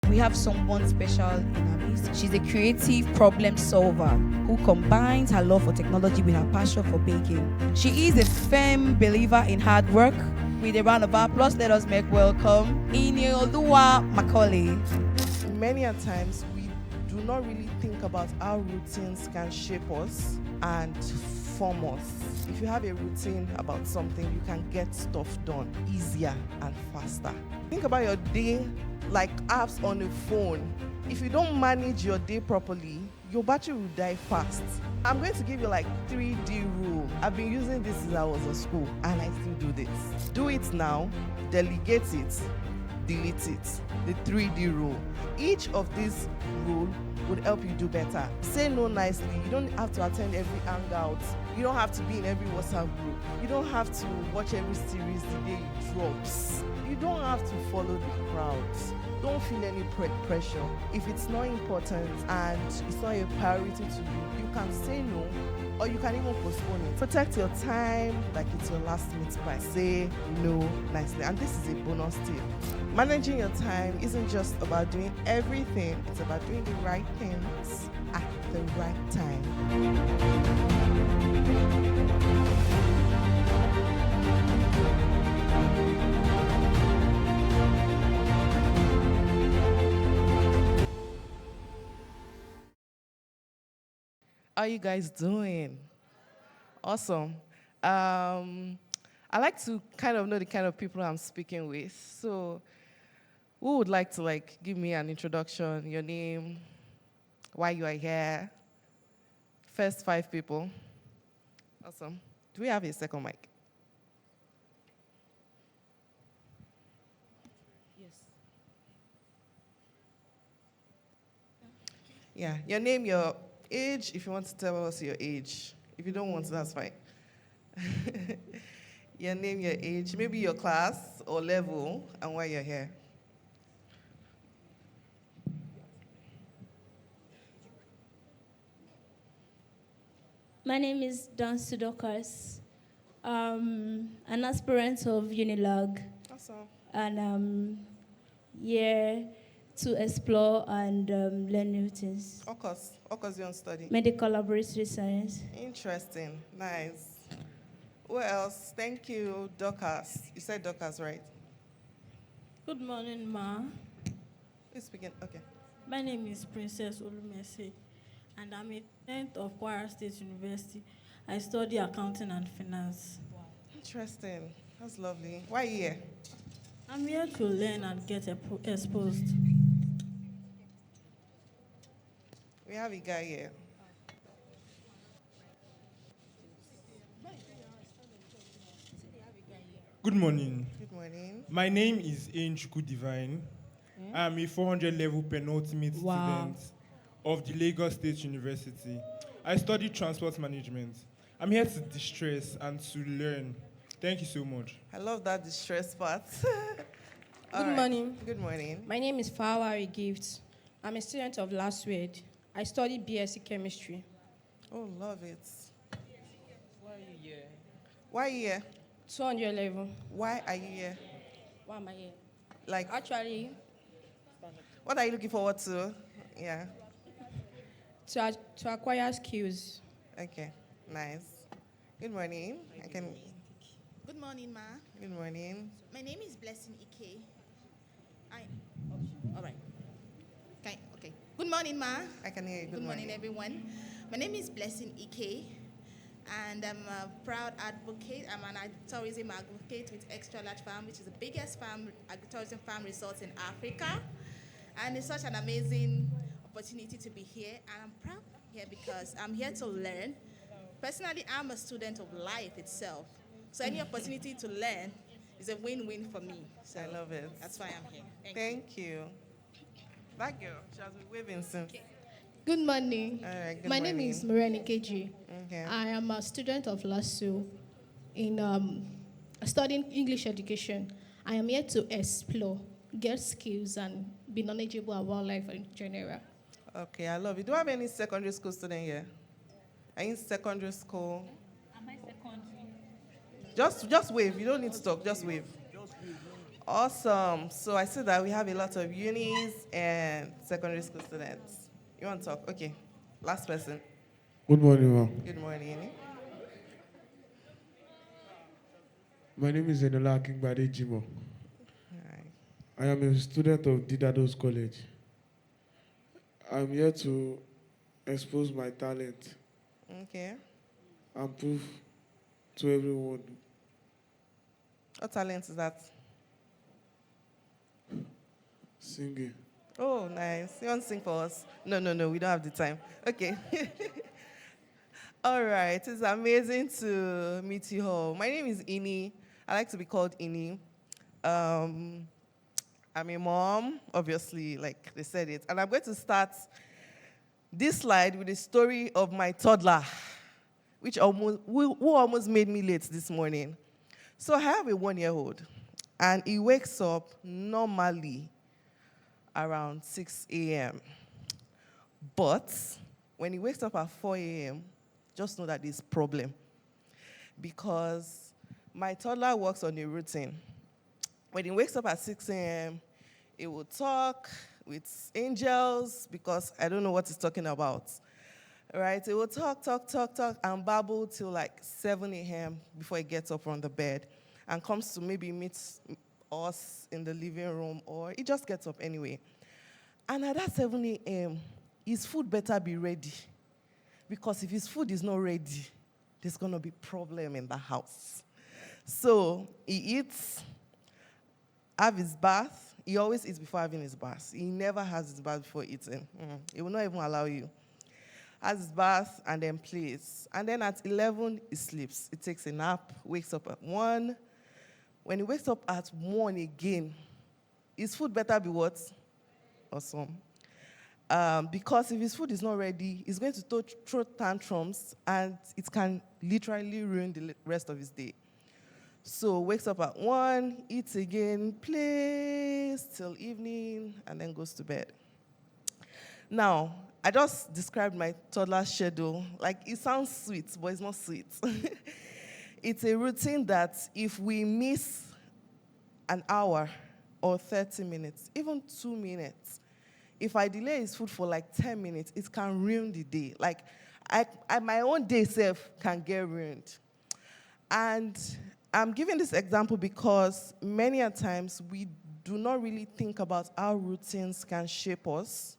We have someone special in our midst. She's a creative problem solver who combines her love for technology with her passion for baking. She is a firm believer in hard work. With a round of applause, let us make welcome Inioluwa Macaulay. Many a times we do not really think about how routines can shape us and form us. If you have a routine about something, you can get stuff done easier and faster. Think about your day like apps on a phone. If you don't manage your day properly, your battery will die fast. I'm going to give you like 3D rule. I've been using this since I was in school and I still do this. Do it now, delegate it, delete it. The 3D rule. Each of these rules would help you do better. Say no nicely. You don't have to attend every hangout. You don't have to be in every WhatsApp group. You don't have to watch every series the day it drops. You don't have to follow the crowd. Don't feel any pressure. If it's not important and it's not a priority to you, you can say no or you can even postpone it. Protect your time like it's your last minute buy. Say no nicely. And this is a bonus tip. Managing your time isn't just about doing everything, it's about doing the right things at the right time. How are you guys doing? Awesome. I like to kind of know the kind of people I'm speaking with. So who would like to give me an introduction, your name, why you are here? First 5 people. Awesome. Do we have a second mic? Yes. Yeah, your name, your age, if you want to tell us your age. If you don't want to, that's fine. Your name, your age, maybe your class or level, and why you're here. My name is Dan Sudokas. An aspirant of Unilag. Awesome. And here to explore and learn new things. Of course you want to study? Medical laboratory science. Interesting. Nice. Who else? Thank you, Dorcas. You said Dorcas, right? Good morning, Ma. Who's speaking? Okay. My name is Princess Olumese, and I'm a student of Kwara State University. I study accounting and finance. Wow. Interesting. That's lovely. Why are you here? I'm here to learn and get exposed. We have a guy here. Good morning. Good morning. My name is Anjuku Divine. I'm a 400 level penultimate student of the Lagos State University. I study transport management. I'm here to distress and to learn. Thank you so much. I love that distress part. Good morning. Good morning. My name is Fawari Gift. I'm a student of Last Word. I study BSc Chemistry. Oh, love it. Why are you here? Why are you here? 200 level. Why are you here? Why am I here? Actually, what are you looking forward to? Yeah. To acquire skills. Okay, nice. Good morning. Good morning, Ma. Good morning. My name is Blessing Ike. All right. Okay. Good morning, Ma. I can hear you. Good morning, everyone. My name is Blessing Ike, and I'm a proud advocate. I'm an agritourism advocate with Extra Large Farm, which is the biggest agritourism farm resort in Africa. And it's such an amazing opportunity to be here. And I'm proud here because I'm here to learn. Personally, I'm a student of life itself. So any opportunity to learn is a win-win for me. So I love it. That's why I'm here. Thank you. That girl, she has been waving since. Okay. Good morning. All right, My name is Mariani Keji. Okay. I am a student of LASU in studying English education. I am here to explore, get skills, and be knowledgeable about life in general. Okay, I love it. Do you have any secondary school student here? Are you in secondary school? Am I secondary? Just wave. You don't need to talk. Just wave. Awesome. So I see that we have a lot of unis and secondary school students. You want to talk? Okay. Last person. Good morning, ma'am. Good morning. My name is Inioluwa Jimo. Alright. I am a student of Didados College. I'm here to expose my talent Okay. and prove to everyone. What talent is that? Singing. Oh, nice. You want to sing for us? No, we don't have the time. Okay. All right. It's amazing to meet you all. My name is Ini. I like to be called Ini. I'm a mom, obviously, like they said it. And I'm going to start this slide with the story of my toddler, who almost made me late this morning. So I have a 1-year-old, and he wakes up normally around 6 a.m. But when he wakes up at 4 a.m., just know that there's a problem. Because my toddler works on a routine. When he wakes up at 6 a.m., he will talk with angels, because I don't know what he's talking about. Right? He will talk, and babble till like 7 a.m. before he gets up from the bed and comes to maybe meet us in the living room, or he just gets up anyway. And at that 7 a.m., his food better be ready. Because if his food is not ready, there's going to be problem in the house. So he eats, have his bath. He always eats before having his bath. He never has his bath before eating. He will not even allow you. Has his bath and then plays. And then at 11, he sleeps. He takes a nap, wakes up at 1. When he wakes up at 1 again, his food better be what? Awesome. Because if his food is not ready, he's going to throw tantrums, and it can literally ruin the rest of his day. So wakes up at 1, eats again, plays till evening, and then goes to bed. Now, I just described my toddler's schedule. Like, it sounds sweet, but it's not sweet. It's a routine that if we miss an hour or 30 minutes, even 2 minutes, if I delay his food for like 10 minutes, it can ruin the day. Like, my own day self can get ruined. And I'm giving this example because many a times we do not really think about how routines can shape us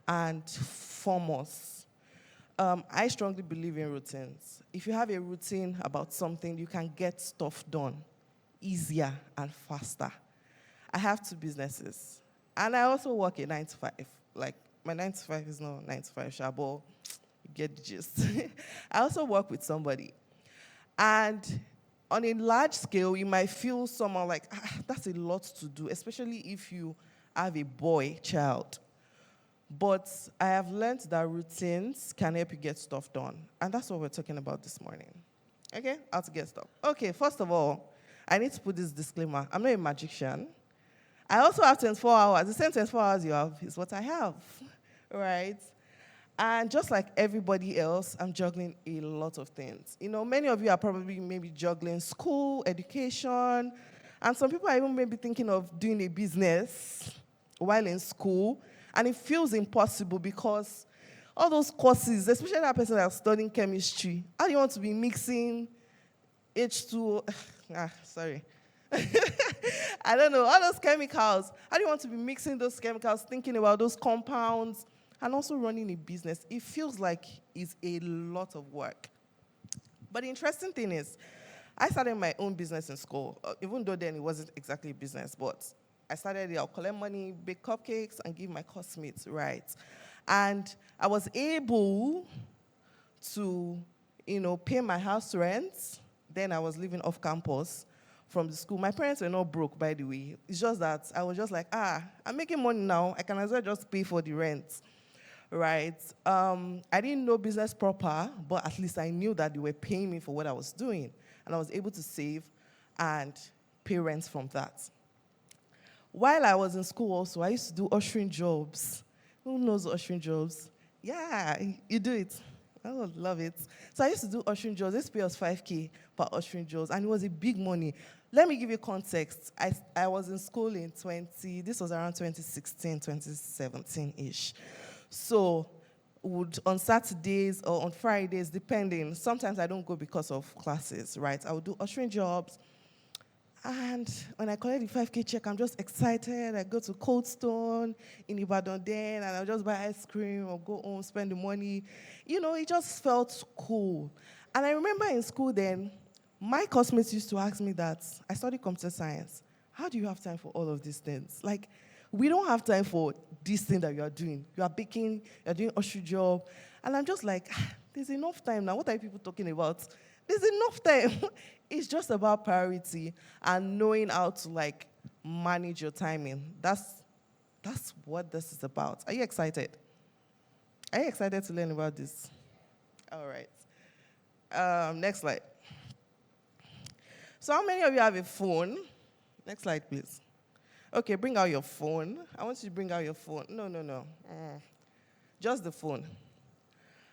and form us. I strongly believe in routines. If you have a routine about something, you can get stuff done easier and faster. I have 2 businesses, and I also work a 9 to 5. Like, my 9 to 5 is not 9 to 5, Shabo. You get the gist. I also work with somebody. And on a large scale, you might feel somehow like, that's a lot to do, especially if you have a boy child. But I have learned that routines can help you get stuff done. And that's what we're talking about this morning. Okay? How to get stuff. Okay, first of all, I need to put this disclaimer. I'm not a magician. I also have 24 hours. The same 24 hours you have is what I have. Right? And just like everybody else, I'm juggling a lot of things. You know, many of you are probably maybe juggling school, education, and some people are even maybe thinking of doing a business while in school. And it feels impossible because all those courses, especially that person that's studying chemistry, how do you want to be mixing H2O? Sorry. I don't know, all those chemicals. How do you want to be mixing those chemicals, thinking about those compounds, and also running a business? It feels like it's a lot of work. But the interesting thing is, I started my own business in school, even though then it wasn't exactly a business, but I started it, I'll collect money, bake cupcakes, and give my classmates, right? And I was able to, pay my house rent. Then I was living off campus from the school. My parents were not broke, by the way. It's just that I was just like, I'm making money now. I can as well just pay for the rent, right? I didn't know business proper, but at least I knew that they were paying me for what I was doing. And I was able to save and pay rent from that. While I was in school also, I used to do ushering jobs. Who knows ushering jobs? Yeah, you do it. I love it. So I used to do ushering jobs. This pay us 5K per ushering jobs, and it was a big money. let me give you context. I was in school this was around 2016, 2017-ish. So on Saturdays or on Fridays, depending, sometimes I don't go because of classes, right? I would do ushering jobs. And when I collect the 5K check, I'm just excited. I go to Cold Stone in Ibadan then, and I'll just buy ice cream or go home, spend the money. It just felt cool. And I remember in school then, my classmates used to ask me that, I study computer science. How do you have time for all of these things? Like, we don't have time for this thing that you are doing. You are baking, you're doing usher job. And I'm just like, there's enough time now. What are people talking about? There's enough time. It's just about priority and knowing how to manage your timing. That's what this is about. Are you excited? Are you excited to learn about this? All right. Next slide. So how many of you have a phone? Next slide, please. Okay, bring out your phone. I want you to bring out your phone. No. Just the phone.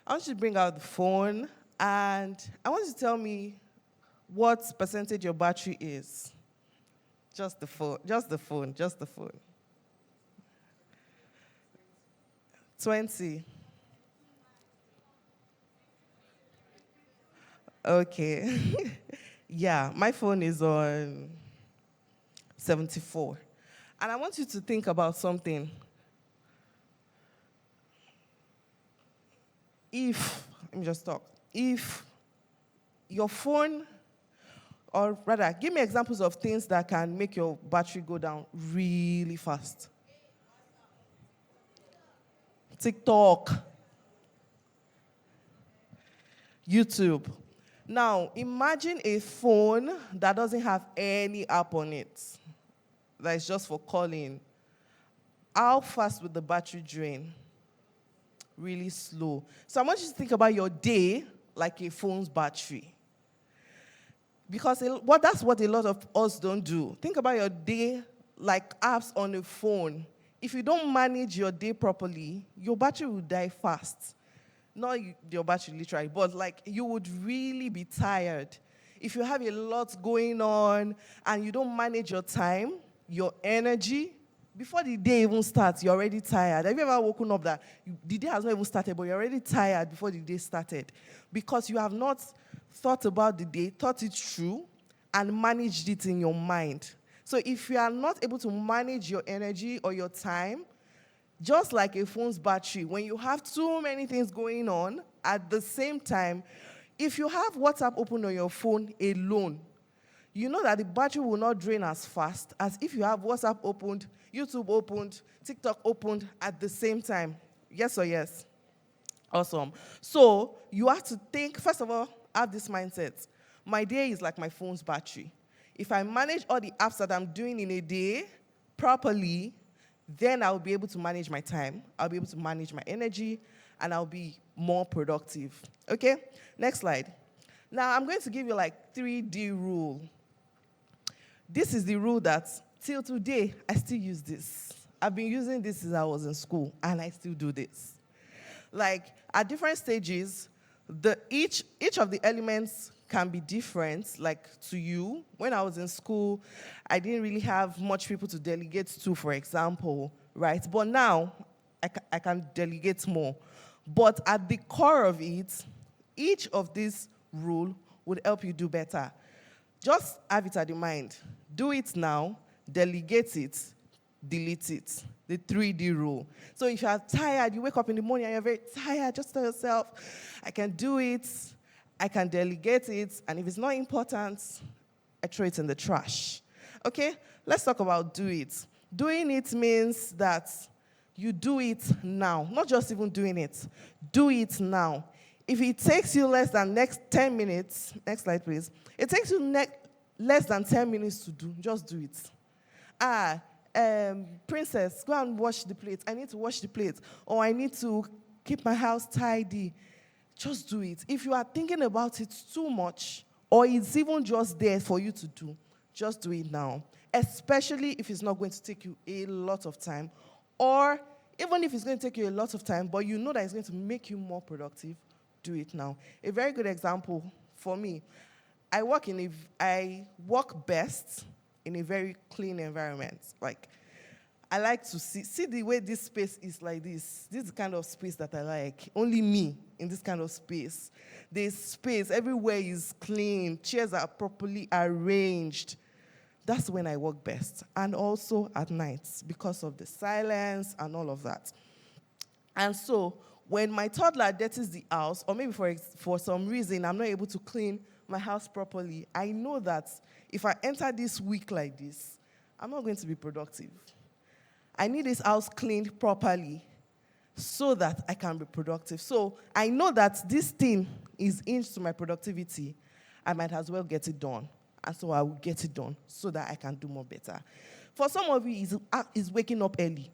I want you to bring out the phone, and I want you to tell me what percentage your battery is. Just the phone. 20. Okay. Yeah, my phone is on 74. And I want you to think about something. Let me just talk. If your phone, or rather, give me examples of things that can make your battery go down really fast. TikTok, YouTube. Now, imagine a phone that doesn't have any app on it, that is just for calling. How fast would the battery drain? Really slow. So I want you to think about your day like a phone's battery. Because that's what a lot of us don't do. Think about your day like apps on a phone. If you don't manage your day properly, your battery will die fast. Not your battery literally, but you would really be tired. If you have a lot going on and you don't manage your time, your energy, before the day even starts, you're already tired. Have you ever woken up that the day has not even started, but you're already tired before the day started? Because you have not thought about the day, thought it through, and managed it in your mind. So if you are not able to manage your energy or your time, just like a phone's battery, when you have too many things going on at the same time, if you have WhatsApp open on your phone alone, you know that the battery will not drain as fast as if you have WhatsApp opened, YouTube opened, TikTok opened at the same time. Yes or yes? Awesome. So you have to think, first of all, have this mindset. My day is like my phone's battery. If I manage all the apps that I'm doing in a day properly, then I'll be able to manage my time, I'll be able to manage my energy, and I'll be more productive. Okay? Next slide. Now, I'm going to give you 3D rule. This is the rule that, till today, I still use this. I've been using this since I was in school, and I still do this. At different stages, each of the elements can be different, to you. When I was in school, I didn't really have much people to delegate to, for example, right? But now, I can delegate more. But at the core of it, each of these rules would help you do better. Just have it at the mind. Do it now, delegate it, delete it. The 3D rule. So if you're tired, you wake up in the morning and you're very tired, just tell yourself, I can do it, I can delegate it, and if it's not important, I throw it in the trash. Okay? Let's talk about do it. Doing it means that you do it now, not just even doing it. Do it now. If it takes you less than 10 minutes, next slide please, it takes you less than 10 minutes to do, just do it. Princess, go and wash the plate. I need to wash the plate. Or I need to keep my house tidy. Just do it. If you are thinking about it too much, or it's even just there for you to do, just do it now. Especially if it's not going to take you a lot of time. Or even if it's going to take you a lot of time, but you know that it's going to make you more productive, do it now. A very good example for me, I work best in a very clean environment. Like, I like to see the way this space is like this. This is the kind of space that I like. Only me in this kind of space. There's space, everywhere is clean, chairs are properly arranged. That's when I work best. And also at nights because of the silence and all of that. And so when my toddler dirties the house, or maybe for some reason I'm not able to clean my house properly, I know that if I enter this week like this, I'm not going to be productive. I need this house cleaned properly so that I can be productive. So I know that this thing is into my productivity. I might as well get it done. And so I will get it done so that I can do more better. For some of you, is waking up early,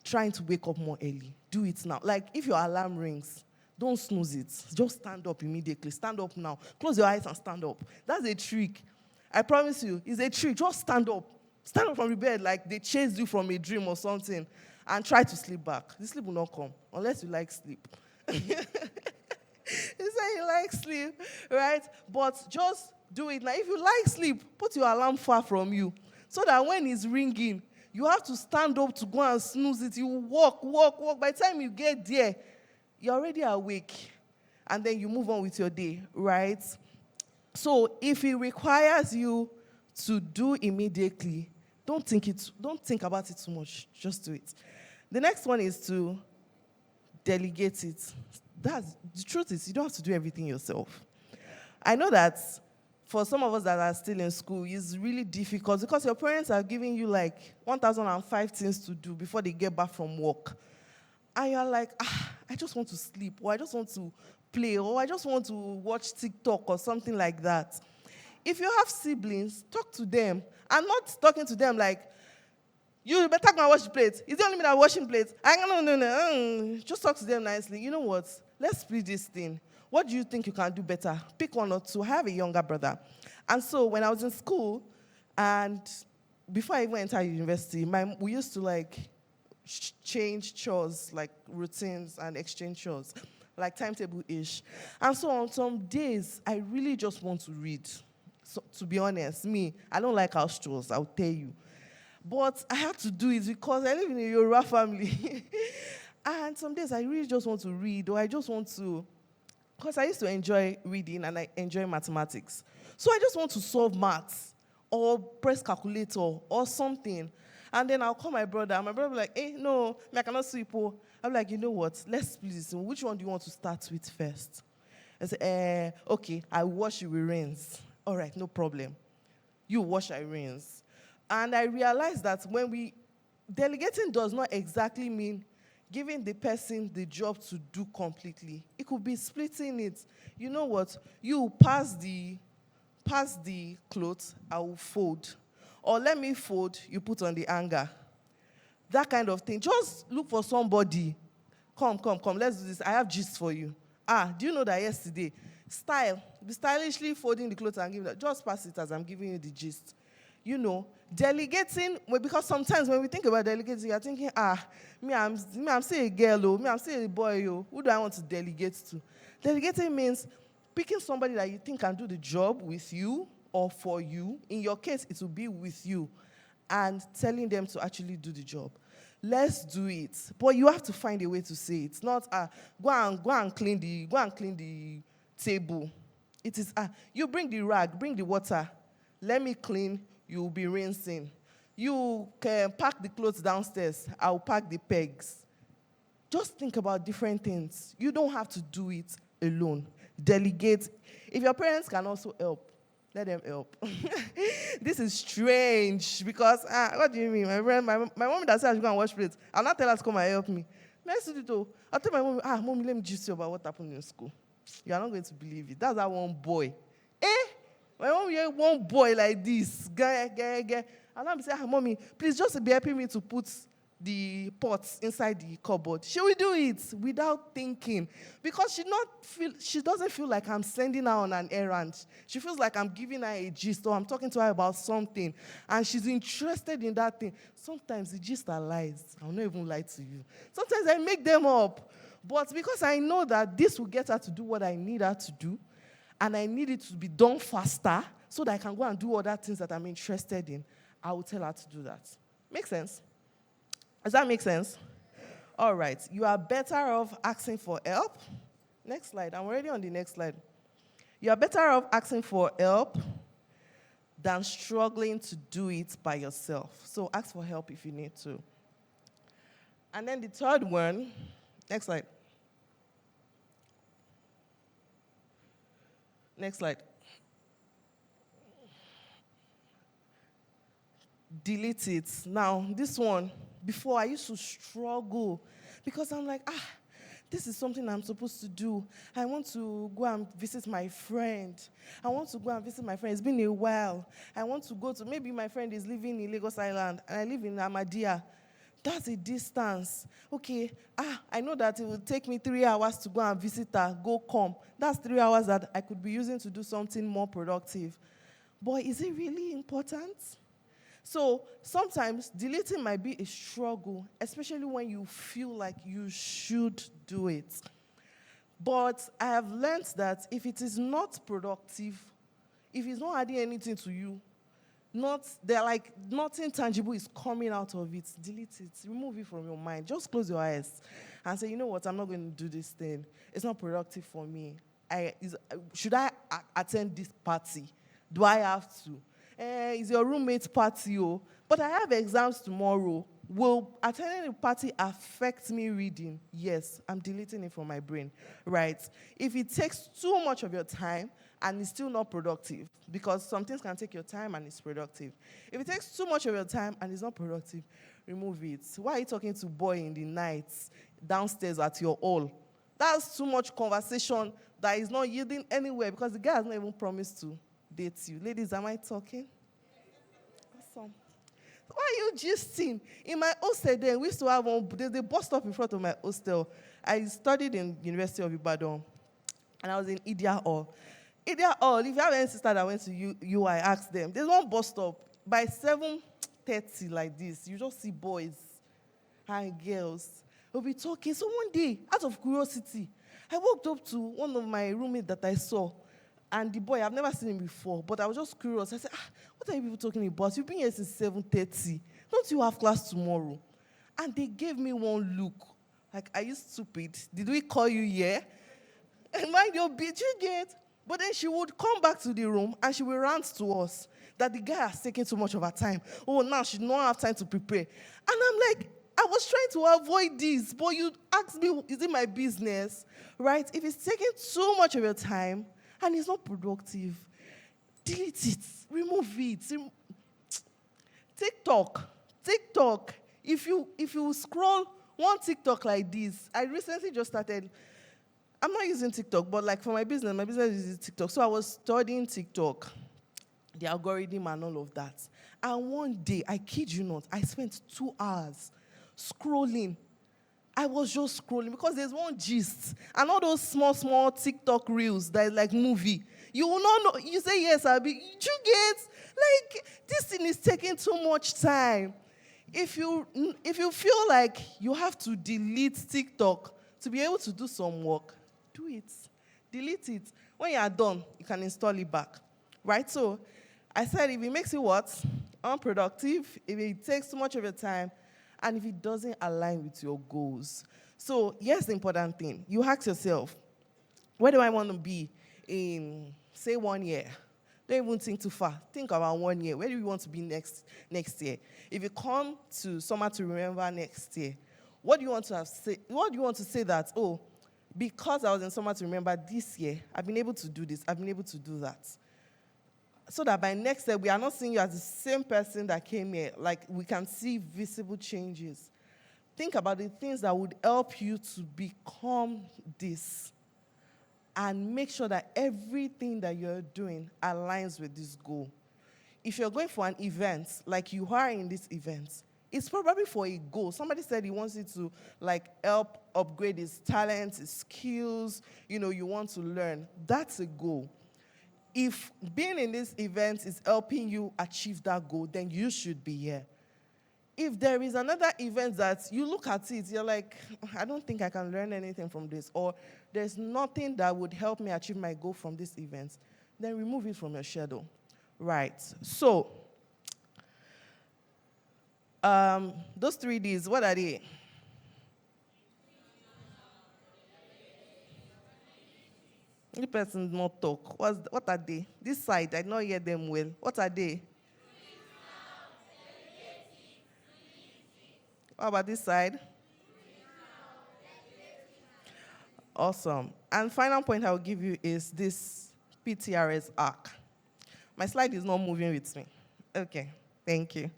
trying to wake up more early. Do it now. Like, if your alarm rings, don't snooze it. Just stand up immediately. Stand up now. Close your eyes and stand up. That's a trick. I promise you, it's a trick. Just stand up. Stand up from the bed like they chased you from a dream or something and try to sleep back. The sleep will not come unless you like sleep. You say you like sleep, right? But just do it. Now, if you like sleep, put your alarm far from you so that when it's ringing, you have to stand up to go and snooze it. You walk. By the time you get there, you're already awake. And then you move on with your day, right? So if it requires you to do immediately, don't think about it too much. Just do it. The next one is to delegate it. The truth is, you don't have to do everything yourself. I know that for some of us that are still in school, it's really difficult because your parents are giving you like 1,005 things to do before they get back from work. And you're like, I just want to sleep, or I just want to play, or I just want to watch TikTok or something like that. If you have siblings, talk to them. And not talking to them like, you better go and wash the plates. It's the only me that washing plates. No. Just talk to them nicely. You know what? Let's split this thing. What do you think you can do better? Pick one or two. I have a younger brother. And so when I was in school, and before I even entered university, we used to like change chores, like routines and exchange chores, like timetable-ish. And so on some days, I really just want to read. So, to be honest, I don't like house chores, I'll tell you. But I have to do it because I live in a Yoruba family. And some days I really just want to read, or I just want to, because I used to enjoy reading and I enjoy mathematics. So I just want to solve maths or press calculator or something. And then I'll call my brother, and my brother will be like, hey, no, I cannot sweep. I'm like, you know what? Let's split this. Which one do you want to start with first? I say, okay, I wash you with rinse. All right, no problem. You wash, I rinse. And I realized that delegating does not exactly mean giving the person the job to do completely. It could be splitting it. You know what? You pass the clothes, I will fold. Or let me fold, you put on the hanger. That kind of thing. Just look for somebody. Come, let's do this. I have gist for you. Do you know that yesterday? Be stylishly folding the clothes and giving that. Just pass it as I'm giving you the gist. You know, delegating, because sometimes when we think about delegating, you're thinking, I'm still a girl, I'm still a boy, who do I want to delegate to? Delegating means picking somebody that you think can do the job with you or for you. In your case, it will be with you, and telling them to actually do the job. Let's do it. But you have to find a way to say it. Not, go and clean the table. It is, you bring the rag, bring the water. Let me clean, you'll be rinsing. You can pack the clothes downstairs, I'll pack the pegs. Just think about different things. You don't have to do it alone. Delegate. If your parents can also help, let them help. This is strange because, what do you mean? My mom that said I should go and wash plates. I'll not tell her to come and help me. Let's do it though. I'll tell my mom, Mommy, let me gist you about what happened in school. You are not going to believe it. That's that one boy. My mom hear one boy like this. Guy. And I'll be saying, Mommy, please just be helping me to put the pots inside the cupboard. She will do it without thinking because she doesn't feel like I'm sending her on an errand. She feels like I'm giving her a gist or I'm talking to her about something and she's interested in that thing. Sometimes the gist are lies. I'll not even lie to you. Sometimes I make them up. But because I know that this will get her to do what I need her to do, and I need it to be done faster so that I can go and do other things that I'm interested in, I will tell her to do that. Make sense? Does that make sense? All right. You are better off asking for help. Next slide. I'm already on the next slide. You are better off asking for help than struggling to do it by yourself. So ask for help if you need to. And then the third one, next slide. Next slide. Delete it. Now, this one, before I used to struggle because I'm like, this is something I'm supposed to do. I want to go and visit my friend. It's been a while. I want to go to, maybe my friend is living in Lagos Island and I live in Ahmadiyya. That's a distance. Okay, I know that it will take me 3 hours to go and visit her, go come. That's 3 hours that I could be using to do something more productive. But is it really important? So sometimes deleting might be a struggle, especially when you feel like you should do it. But I have learned that if it is not productive, if it's not adding anything to you, nothing tangible is coming out of it, delete it, remove it from your mind. Just close your eyes and say, you know what, I'm not going to do this thing. It's not productive for me. Should I attend this party? Do I have to? Is your roommate's party? But I have exams tomorrow. Will attending the party affect me reading? Yes, I'm deleting it from my brain, right? If it takes too much of your time and it's still not productive, because some things can take your time and it's productive. If it takes too much of your time and it's not productive, remove it. Why are you talking to boy in the night downstairs at your hall? That's too much conversation that is not yielding anywhere because the guy has not even promised to date you. Ladies, am I talking? Awesome. Why are you gisting? In my hostel then, we used to have there's a bus stop in front of my hostel. I studied in University of Ibadan, and I was in Idia Hall. Idia Hall, if you have any sister that went to UI, ask them. There's one bus stop. By 7:30 like this, you just see boys and girls. We'll be talking. So one day, out of curiosity, I walked up to one of my roommates that I saw. And the boy, I've never seen him before, but I was just curious. I said, what are you people talking about? You've been here since 7:30. Don't you have class tomorrow? And they gave me one look. Like, are you stupid? Did we call you here? And mind your bitch, you get. But then she would come back to the room and she would rant to us that the guy has taken too much of her time. Oh, now she don't have time to prepare. And I'm like, I was trying to avoid this, but you asked me, is it my business? Right? If it's taking too much of your time, and it's not productive, delete it, remove it. TikTok. If you scroll one TikTok like this, I recently just started. I'm not using TikTok, but like for my business uses TikTok. So I was studying TikTok, the algorithm and all of that. And one day, I kid you not, I spent 2 hours scrolling. I was just scrolling because there's one gist. And all those small TikTok reels that is like movie. You will not know. You say, yes, Abby. You get, like, this thing is taking too much time. If you feel like you have to delete TikTok to be able to do some work, do it. Delete it. When you are done, you can install it back. Right? So I said if it makes you what? Unproductive, if it takes too much of your time, and if it doesn't align with your goals. So here's the important thing. You ask yourself, where do I want to be in, say, 1 year? Don't even think too far. Think about 1 year. Where do you want to be next year? If you come to Summer to Remember next year, what do you want to say? What do you want to say that, oh, because I was in Summer to Remember this year, I've been able to do this, I've been able to do that. So that by next year, we are not seeing you as the same person that came here. Like, we can see visible changes. Think about the things that would help you to become this. And make sure that everything that you're doing aligns with this goal. If you're going for an event, like you are in this event, it's probably for a goal. Somebody said he wants you to, like, help upgrade his talents, his skills. You want to learn. That's a goal. If being in this event is helping you achieve that goal, then you should be here. If there is another event that you look at it, you're like, I don't think I can learn anything from this, or there's nothing that would help me achieve my goal from this event, then remove it from your schedule. Right. So, those 3 Ds, what are they? The person did not talk. What are they? This side, I did not hear them well. What are they? How about this side? Awesome. And final point I'll give you is this PTRS arc. My slide is not moving with me. Okay, thank you.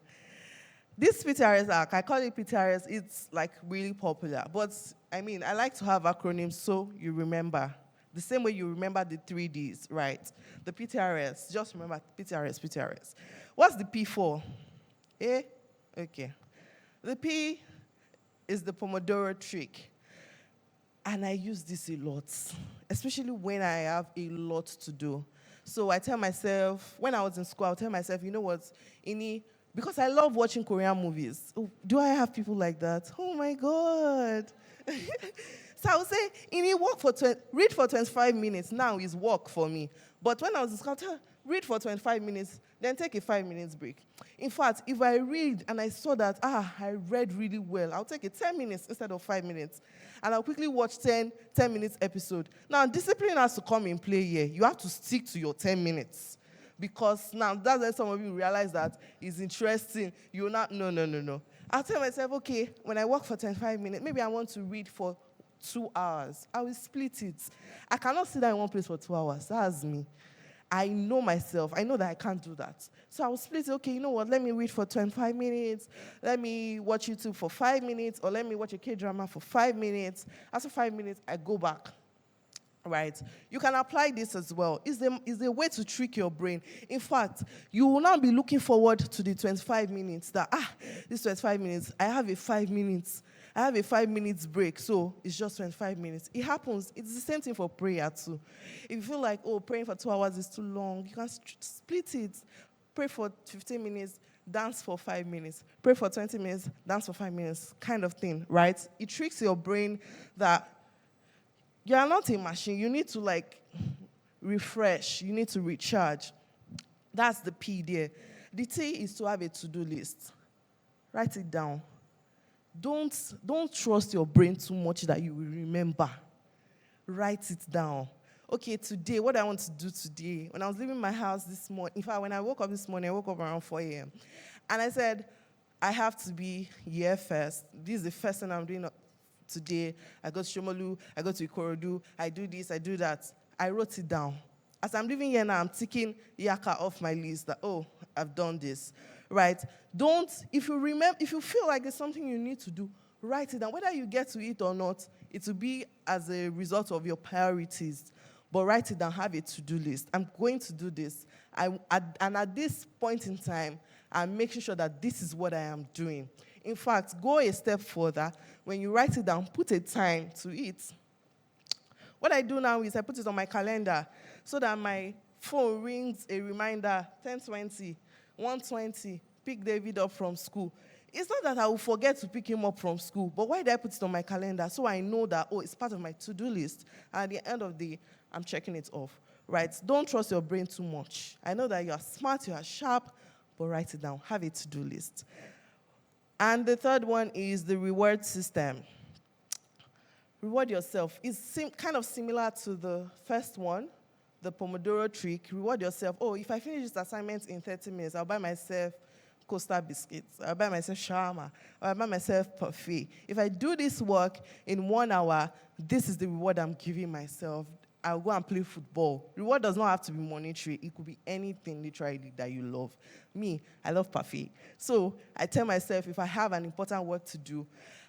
This PTRS arc, I call it PTRS, it's like really popular. But I mean, I like to have acronyms so you remember. The same way you remember the 3Ds, right? The PTRS, just remember PTRS, PTRS. What's the P for? A? Okay. The P is the Pomodoro trick. And I use this a lot, especially when I have a lot to do. So I tell myself, when I was in school, I'll tell myself, you know what, because I love watching Korean movies. Oh, do I have people like that? Oh my God. So I would say, read for 25 minutes. Now is work for me. But when I was in school, I'll tell, read for 25 minutes, then take a 5 minutes break. In fact, if I read and I saw that, I read really well, I'll take a 10 minutes instead of 5 minutes. And I'll quickly watch 10 minutes episode. Now, discipline has to come in play here. You have to stick to your 10 minutes. Because now, that's when some of you realize that it's interesting. You're not, no. I'll tell myself, okay, when I work for 25 minutes, maybe I want to read for 2 hours. I will split it. I cannot sit down in one place for 2 hours. That's me. I know myself. I know that I can't do that. So I will split it. Okay, you know what? Let me read for 25 minutes. Let me watch YouTube for 5 minutes. Or let me watch a K-drama for 5 minutes. After 5 minutes, I go back. Right? You can apply this as well. It's a way to trick your brain. In fact, you will not be looking forward to the 25 minutes. This 25 minutes, I have a 5 minutes. I have a 5 minutes break, so it's just 25 minutes. It happens. It's the same thing for prayer too. If you feel like, praying for 2 hours is too long, you can split it. Pray for 15 minutes, dance for 5 minutes. Pray for 20 minutes, dance for 5 minutes, kind of thing, right? It tricks your brain that you are not a machine. You need to refresh. You need to recharge. That's the P there. The T is to have a to-do list. Write it down. Don't trust your brain too much that you will remember. Write it down. Okay, today, what I want to do today. When I was leaving my house this morning, in fact, when I woke up this morning, I woke up around 4 a.m. And I said, I have to be here first. This is the first thing I'm doing today. I go to Shomolu, I go to Ikorodu, I do this, I do that. I wrote it down. As I'm living here now, I'm ticking Yaka off my list that, I've done this. Right? If you feel like there's something you need to do, write it down. Whether you get to it or not, it will be as a result of your priorities. But write it down, have a to-do list. I'm going to do this. And at this point in time, I'm making sure that this is what I am doing. In fact, go a step further. When you write it down, put a time to it. What I do now is I put it on my calendar so that my phone rings a reminder, 10:20, 1:20, pick David up from school. It's not that I will forget to pick him up from school, but why did I put it on my calendar? So I know that, it's part of my to-do list. And at the end of the day, I'm checking it off, right? Don't trust your brain too much. I know that you are smart, you are sharp, but write it down. Have a to-do list. And the third one is the reward system. Reward yourself. It's kind of similar to the first one, the Pomodoro trick. Reward yourself. If I finish this assignment in 30 minutes, I'll buy myself Costa biscuits. I'll buy myself shawarma. I'll buy myself parfait. If I do this work in 1 hour, this is the reward I'm giving myself. I'll go and play football. Reward does not have to be monetary. It could be anything literally that you love. Me, I love parfait. So I tell myself, if I have an important work to do,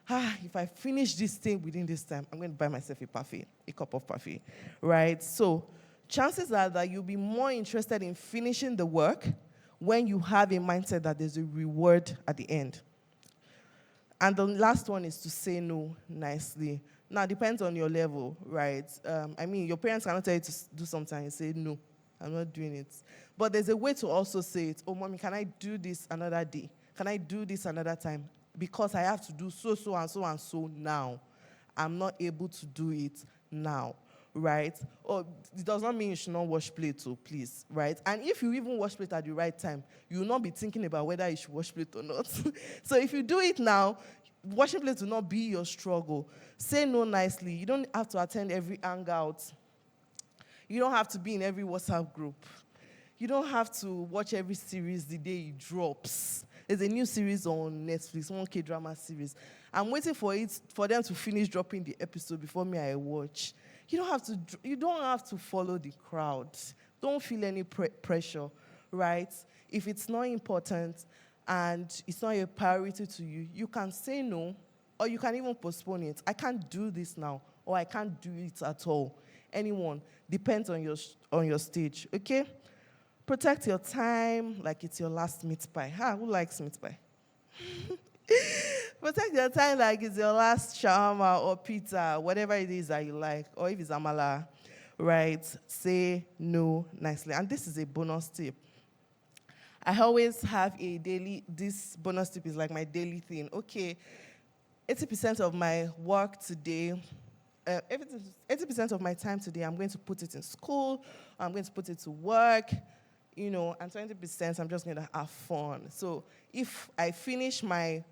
if I finish this thing within this time, I'm going to buy myself a cup of parfait, right? So chances are that you'll be more interested in finishing the work when you have a mindset that there's a reward at the end. And the last one is to say no nicely. Now, it depends on your level, right? Your parents cannot tell you to do something and you say, no, I'm not doing it. But there's a way to also say it. Mommy, can I do this another day? Can I do this another time? Because I have to do so, so, and so, and so now. I'm not able to do it now, right? Or it does not mean you should not wash plate, so please, right? And if you even wash plate at the right time, you will not be thinking about whether you should wash plate or not. So if you do it now, washing plate will not be your struggle. Say no nicely. You don't have to attend every hangout. You don't have to be in every WhatsApp group. You don't have to watch every series the day it drops. There's a new series on Netflix, one K-drama series. I'm waiting for them to finish dropping the episode before me I watch. You don't have to follow the crowd. Don't feel any pressure, right? If it's not important and it's not a priority to you, you can say no, or you can even postpone it. I can't do this now, or I can't do it at all. Anyone, depends on your stage, okay? Protect your time like it's your last meat pie. Who likes meat pie? Protect your time like it's your last shawarma or pizza, whatever it is that you like, or if it's amala, right? Say no nicely. And this is a bonus tip. I always have this bonus tip is like my daily thing. Okay, 80% of my work today, 80% of my time today, I'm going to put it in school, I'm going to put it to work, and 20% I'm just going to have fun. So if I finish my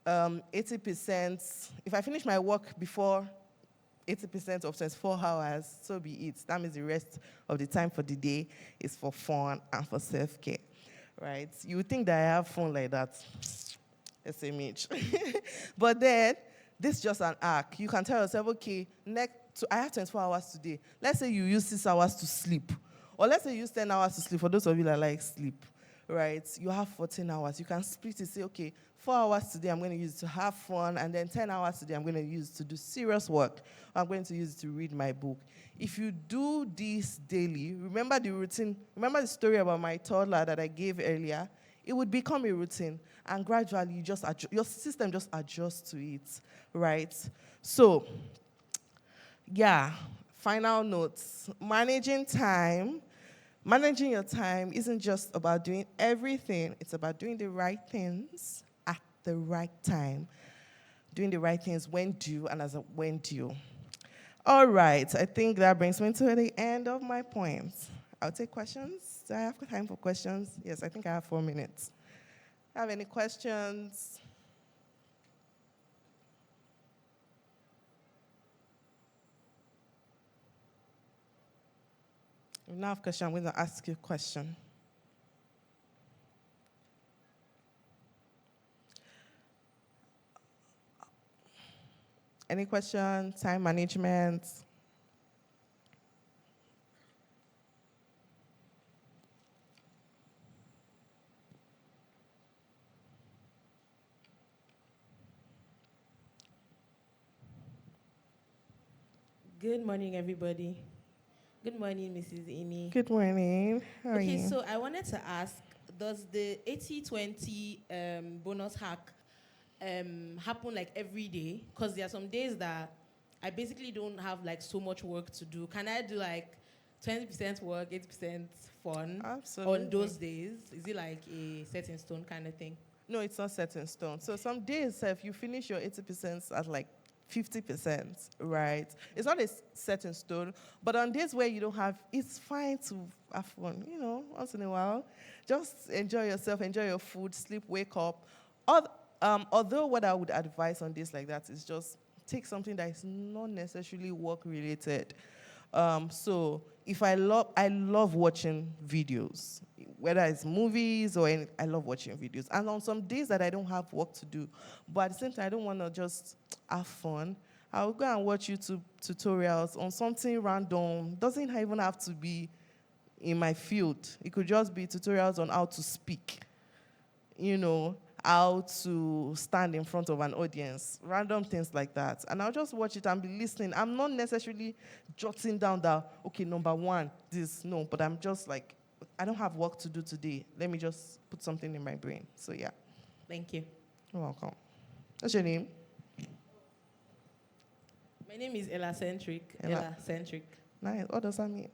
80%, if I finish my work before 80% of 24 hours, so be it. That means the rest of the time for the day is for fun and for self-care, right? You would think that I have fun like that, SMH. But then, this is just an arc. You can tell yourself, okay, I have 24 hours today. Let's say you use 6 hours to sleep. Or let's say you use 10 hours to sleep, for those of you that like sleep, right? You have 14 hours. You can split it, say, okay, 4 hours today I'm going to use to have fun, and then 10 hours today I'm going to use to do serious work. I'm going to use it to read my book. If you do this daily, remember the routine, remember the story about my toddler that I gave earlier? It would become a routine, and gradually your system just adjusts to it, right? So, yeah, final notes. Managing your time isn't just about doing everything. It's about doing the right things at the right time. Doing the right things when due and as a when due. All right, I think that brings me to the end of my points. I'll take questions. Do I have time for questions? Yes, I think I have 4 minutes. Have any questions? If you don't have a question, I'm going to ask you a question. Any questions? Time management? Good morning, everybody. Good morning, Mrs. Ini. Good morning. How are you? Okay, so I wanted to ask, does the 80-20 bonus hack happen like every day? Because there are some days that I basically don't have like so much work to do. Can I do like 20% work, 80% fun? Absolutely. On those days? Is it like a set in stone kind of thing? No, it's not set in stone. So some days, if you finish your 80% at like 50%, right? It's not a set in stone, but on days where you don't have, it's fine to have fun, once in a while. Just enjoy yourself, enjoy your food, sleep, wake up. Although what I would advise on days like that is just take something that is not necessarily work-related. So if I love watching videos, whether it's movies or I love watching videos. And on some days that I don't have work to do, but at the same time I don't want to just have fun, I'll go and watch YouTube tutorials on something random. Doesn't even have to be in my field. It could just be tutorials on how to speak, how to stand in front of an audience, random things like that. And I'll just watch it and be listening. I'm not necessarily jotting down that, okay, number one, this, no, but I'm just like, I don't have work to do today. Let me just put something in my brain. So, yeah. Thank you. You're welcome. What's your name? My name is Ella-centric. Ella. Ella-centric. Nice. What does that mean?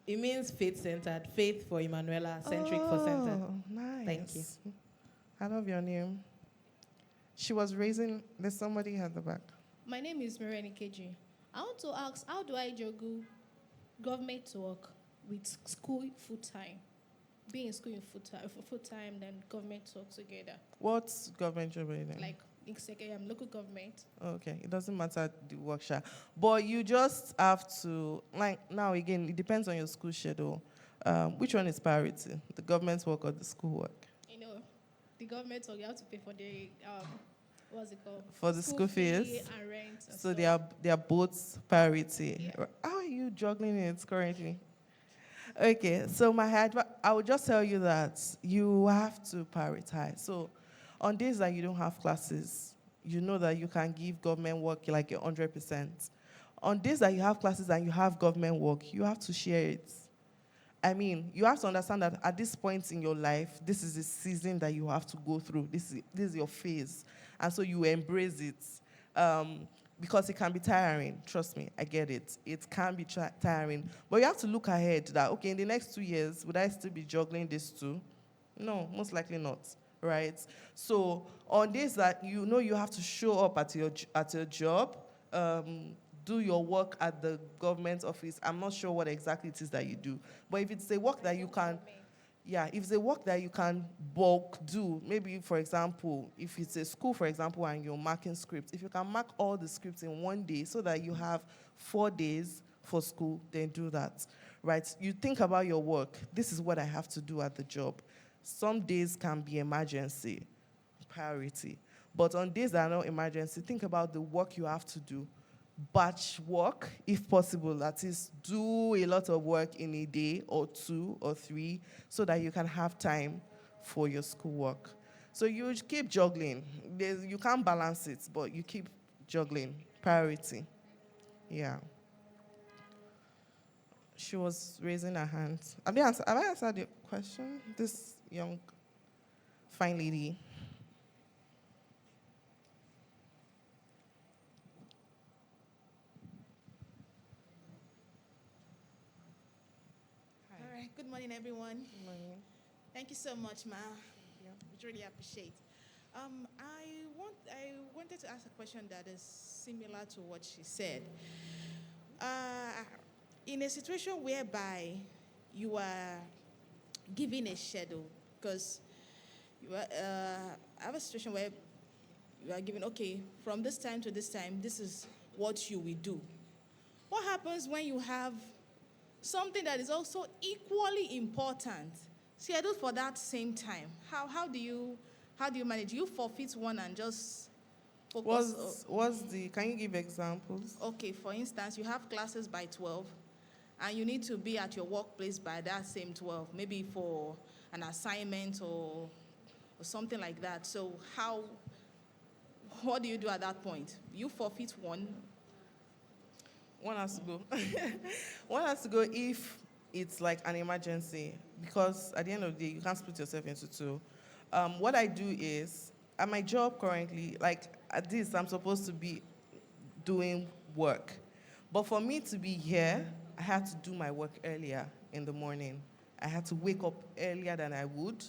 It means faith-centered. Faith for Emanuela, centric for centered. Nice. Thank you. I love your name. She was raising, there's somebody at the back. My name is Mariani Keji. I want to ask, how do I juggle government work with school full-time? Being in school in full-time, then government work together. What's government job are you doing? Like, local government. Okay, it doesn't matter the workshop. But you just have to, like, now again, it depends on your school schedule. Which one is priority? The government work or the school work? The government work, you have to pay for the, what's it called? For the school fees. And rent. And So they are both priority. Yeah. How are you juggling it currently? Okay, so I would just tell you that you have to prioritize. So on days that you don't have classes, you know that you can give government work like 100%. On days that you have classes and you have government work, you have to share it. I mean, you have to understand that at this point in your life, this is the season that you have to go through. This is your phase. And so you embrace it. Because it can be tiring. Trust me, I get it. It can be tiring. But you have to look ahead that, okay, in the next 2 years, would I still be juggling this too? No, most likely not, right? So on days that you know you have to show up at your job, do your work at the government office. I'm not sure what exactly it is that you do. But if it's a work that you can, if it's a work that you can bulk do, maybe, for example, if it's a school, for example, and you're marking scripts, if you can mark all the scripts in one day so that you have 4 days for school, then do that, right? You think about your work. This is what I have to do at the job. Some days can be emergency, priority. But on days that are not emergency, think about the work you have to do. Batch work, if possible, that is, do a lot of work in a day or 2 or 3 so that you can have time for your schoolwork. So you keep juggling. You can't balance it, but you keep juggling. Priority. Yeah. She was raising her hand. Have I answered your question? This young, fine lady. Good morning, everyone. Good morning. Thank you so much, Ma. We really appreciate. I wanted to ask a question that is similar to what she said. In a situation whereby you are given a schedule, because you have a situation where you are given, okay, from this time to this time, this is what you will do. What happens when you have something that is also equally important scheduled for that same time? How do you manage? Do you forfeit one and just focus? Can you give examples? Okay, for instance, you have classes by 12 and you need to be at your workplace by that same 12, maybe for an assignment or something like that. So what do you do at that point? You forfeit one. One has to go. One has to go if it's like an emergency, because at the end of the day, you can't split yourself into 2. What I do is, at my job currently, like at this, I'm supposed to be doing work. But for me to be here, I had to do my work earlier in the morning. I had to wake up earlier than I would,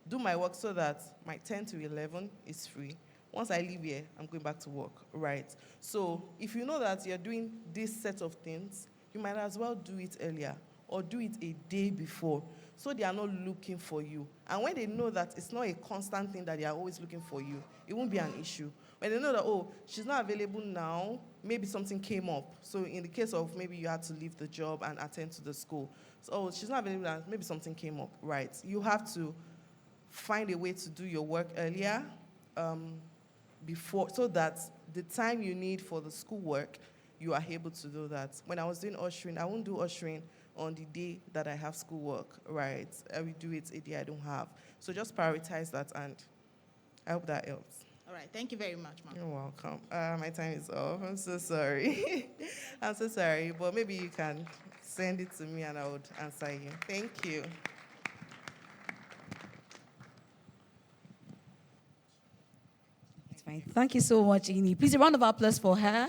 do my work so that my 10 to 11 is free. Once I leave here, I'm going back to work, right? So if you know that you're doing this set of things, you might as well do it earlier or do it a day before so they are not looking for you. And when they know that it's not a constant thing that they are always looking for you, it won't be an issue. When they know that, oh, she's not available now, maybe something came up. So in the case of maybe you had to leave the job and attend to the school. So, oh, she's not available now, maybe something came up, right? You have to find a way to do your work earlier, before, so that the time you need for the schoolwork, you are able to do that. When I was doing ushering, I won't do ushering on the day that I have schoolwork, right? I will do it a day I don't have. So just prioritize that, and I hope that helps. All right, thank you very much, Ma'am. You're welcome. My time is off. I'm so sorry. I'm so sorry, but maybe you can send it to me and I would answer you. Thank you. Fine. Thank you so much, Ini. Please, a round of applause for her.